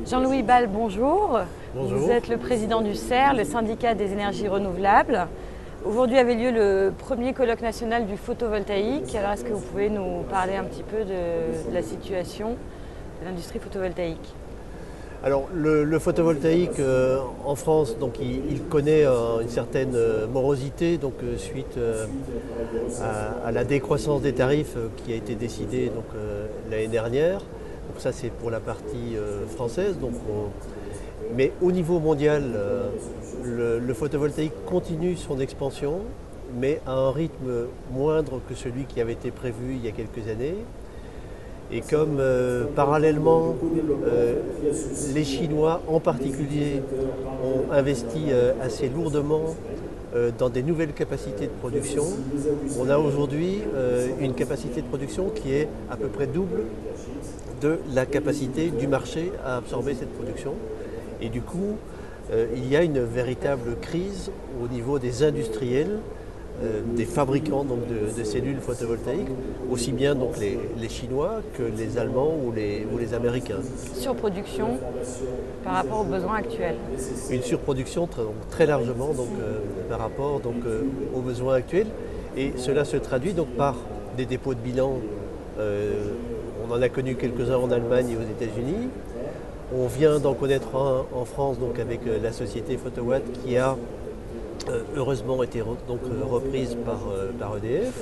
Jean-Louis Bal, bonjour. Bonjour. Vous êtes le président du CER, le syndicat des énergies renouvelables. Aujourd'hui avait lieu le premier colloque national du photovoltaïque. Alors est-ce que vous pouvez nous parler un petit peu de la situation de l'industrie photovoltaïque? Alors le photovoltaïque en France, donc il connaît une certaine morosité suite à la décroissance des tarifs qui a été décidée l'année dernière. Donc ça c'est pour la partie française. Mais au niveau mondial, le photovoltaïque continue son expansion, mais à un rythme moindre que celui qui avait été prévu il y a quelques années. Et comme parallèlement, les Chinois en particulier ont investi assez lourdement dans des nouvelles capacités de production, on a aujourd'hui une capacité de production qui est à peu près double de la capacité du marché à absorber cette production. Et du coup, il y a une véritable crise au niveau des industriels, des fabricants de cellules photovoltaïques, aussi bien les Chinois que les Allemands ou les Américains. Surproduction par rapport aux besoins actuels. Une surproduction très largement par rapport aux besoins actuels. Et cela se traduit par des dépôts de bilan. On en a connu quelques-uns en Allemagne et aux États-Unis. On vient d'en connaître un en France avec la société Photowatt qui a heureusement été reprise par EDF.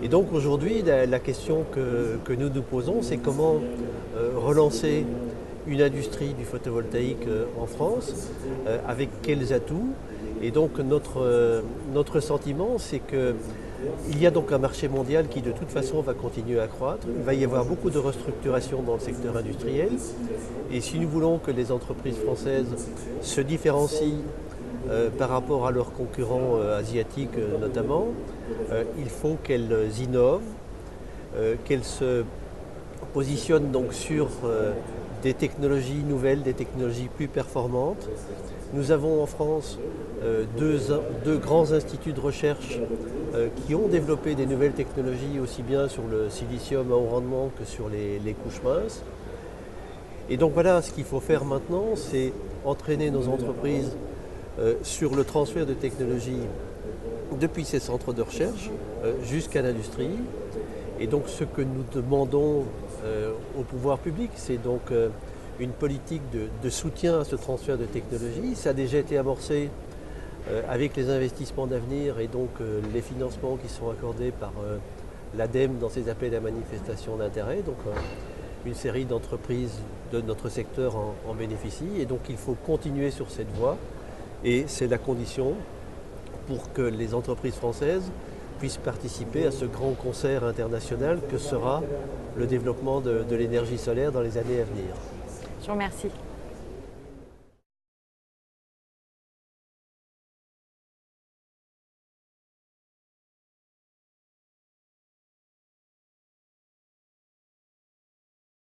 Et donc aujourd'hui, la question que nous nous posons, c'est comment relancer une industrie du photovoltaïque en France, avec quels atouts. Et donc notre sentiment, c'est qu'il y a un marché mondial qui de toute façon va continuer à croître. Il va y avoir beaucoup de restructuration dans le secteur industriel. Et si nous voulons que les entreprises françaises se différencient par rapport à leurs concurrents asiatiques notamment, il faut qu'elles innovent, qu'elles se positionnent sur des technologies nouvelles, des technologies plus performantes. Nous avons en France deux grands instituts de recherche qui ont développé des nouvelles technologies aussi bien sur le silicium à haut rendement que sur les couches minces. Et donc voilà, ce qu'il faut faire maintenant, c'est entraîner nos entreprises sur le transfert de technologies depuis ces centres de recherche jusqu'à l'industrie. Et donc ce que nous demandons au pouvoir public, c'est une politique de soutien à ce transfert de technologies. Ça a déjà été amorcé avec les investissements d'avenir et les financements qui sont accordés par l'ADEME dans ses appels à manifestation d'intérêt. Une série d'entreprises de notre secteur en bénéficient. Et donc il faut continuer sur cette voie. Et c'est la condition pour que les entreprises françaises puissent participer à ce grand concert international que sera le développement de l'énergie solaire dans les années à venir. Je vous remercie.